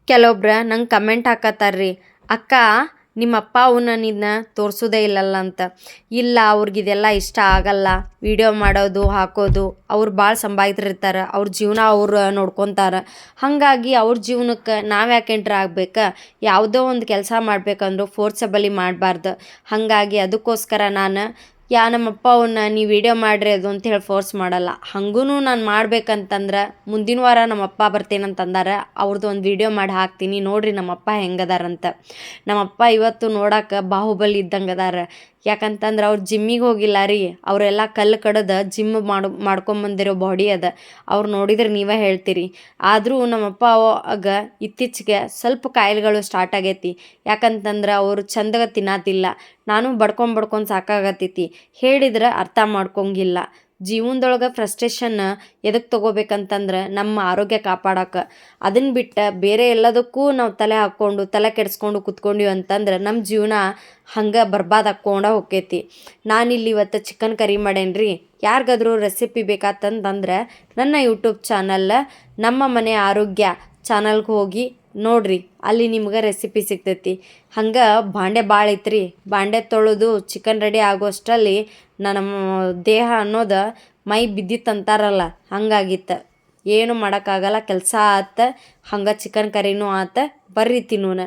ಕೆಲವೊಬ್ರು ನಂಗೆ ಕಮೆಂಟ್ ಹಾಕತ್ತಾರ್ರಿ, ಅಕ್ಕ ನಿಮ್ಮಪ್ಪ ಅವನ್ನ ನಿನ್ನ ತೋರಿಸೋದೇ ಇಲ್ಲಲ್ಲ ಅಂತ. ಇಲ್ಲ, ಅವ್ರಿಗಿದೆಲ್ಲ ಇಷ್ಟ ಆಗಲ್ಲ, ವಿಡಿಯೋ ಮಾಡೋದು ಹಾಕೋದು. ಅವ್ರು ಭಾಳ ಸಂಭಾಯ್ತಿರ್ತಾರೆ, ಅವ್ರ ಜೀವನ ಅವ್ರು ನೋಡ್ಕೊತಾರೆ. ಹಾಗಾಗಿ ಅವ್ರ ಜೀವನಕ್ಕೆ ನಾವು ಯಾಕೆ ಎಂಟ್ರ್ ಆಗ್ಬೇಕು? ಯಾವುದೋ ಒಂದು ಕೆಲಸ ಮಾಡ್ಬೇಕಂದ್ರೂ ಫೋರ್ಸಬಲಿ ಮಾಡಬಾರ್ದು. ಹಾಗಾಗಿ ಅದಕ್ಕೋಸ್ಕರ ನಾನು ನಮ್ಮಪ್ಪ ಅವನ್ನ ನೀವು ವಿಡಿಯೋ ಮಾಡಿರಿ ಅದು ಅಂತ ಹೇಳಿ ಫೋರ್ಸ್ ಮಾಡಲ್ಲ. ಹಂಗೂ ನಾನು ಮಾಡ್ಬೇಕಂತಂದ್ರೆ ಮುಂದಿನ ವಾರ ನಮ್ಮಪ್ಪ ಬರ್ತೇನಂತಂದಾರ. ಅವ್ರದ್ದು ಒಂದು ವಿಡಿಯೋ ಮಾಡಿ ಹಾಕ್ತೀನಿ, ನೋಡಿರಿ ನಮ್ಮಪ್ಪ ಹೆಂಗದಾರಂತ. ನಮ್ಮಪ್ಪ ಇವತ್ತು ನೋಡಕ್ಕೆ ಬಾಹುಬಲಿ ಇದ್ದಂಗೆ ಅದಾರ. ಯಾಕಂತಂದ್ರೆ ಅವ್ರು ಜಿಮ್ಮಿಗೆ ಹೋಗಿಲ್ಲ ರೀ, ಅವರೆಲ್ಲ ಕಲ್ಲು ಕಡ್ದು ಜಿಮ್ ಮಾಡ್ಕೊಂಬಂದಿರೋ ಬಾಡಿ ಅದ. ಅವ್ರು ನೋಡಿದ್ರೆ ನೀವೇ ಹೇಳ್ತೀರಿ. ಆದರೂ ನಮ್ಮಪ್ಪ ಆಗ ಇತ್ತೀಚೆಗೆ ಸ್ವಲ್ಪ ಕಾಯಿಲೆಗಳು ಸ್ಟಾರ್ಟ್ ಆಗೈತಿ. ಯಾಕಂತಂದ್ರೆ ಅವರು ಚಂದಗ ತಿನ್ನತಿಲ್ಲ. ನಾನು ಬಡ್ಕೊಂಡು ಸಾಕಾಗತ್ತೈತಿ. ಹೇಳಿದ್ರೆ ಅರ್ಥ ಮಾಡ್ಕೊಂಗಿಲ್ಲ. ಜೀವನದೊಳಗೆ ಫ್ರಸ್ಟ್ರೇಷನ್ ಎದಕ್ಕೆ ತೊಗೋಬೇಕಂತಂದ್ರೆ ನಮ್ಮ ಆರೋಗ್ಯ ಕಾಪಾಡಕ್ಕೆ. ಅದನ್ನು ಬಿಟ್ಟು ಬೇರೆ ಎಲ್ಲದಕ್ಕೂ ನಾವು ತಲೆ ಹಾಕ್ಕೊಂಡು ತಲೆ ಕೆಡಿಸ್ಕೊಂಡು ಕೂತ್ಕೊಂಡ್ವಿ ಅಂತಂದ್ರೆ ನಮ್ಮ ಜೀವನ ಹಂಗೆ ಬರ್ಬಾದ್ ಹಾಕ್ಕೊಂಡ ಹೋಕ್ಕೈತಿ. ನಾನಿಲ್ಲಿ ಇವತ್ತು ಚಿಕನ್ ಕರಿ ಮಾಡೇನ್ರಿ. ಯಾರಿಗಾದ್ರೂ ರೆಸಿಪಿ ಬೇಕಾತಂತಂದ್ರೆ ನನ್ನ ಯೂಟ್ಯೂಬ್ ಚಾನಲ್ ನಮ್ಮ ಮನೆ ಆರೋಗ್ಯ ಚಾನಲ್ಗೆ ಹೋಗಿ ನೋಡ್ರಿ, ಅಲ್ಲಿ ನಿಮ್ಗೆ ರೆಸಿಪಿ ಸಿಗ್ತೈತಿ. ಹಂಗೆ ಬಾಂಡೆ ಭಾಳ ಐತ್ರಿ. ಬಾಂಡೆ ತೊಳೆದು ಚಿಕನ್ ರೆಡಿ ಆಗೋಷ್ಟರಲ್ಲಿ ನನ್ನ ದೇಹ ಅನ್ನೋದು ಮೈ ಬಿದ್ದಿತ್ತಂತಾರಲ್ಲ ಹಂಗಾಗಿತ್ತು. ಏನು ಮಾಡೋಕ್ಕಾಗಲ್ಲ, ಕೆಲಸ ಆತ, ಹಂಗೆ ಚಿಕನ್ ಕರಿನೂ ಆತ. ಬರ್ರಿ ತಿನ್ನೋಣ.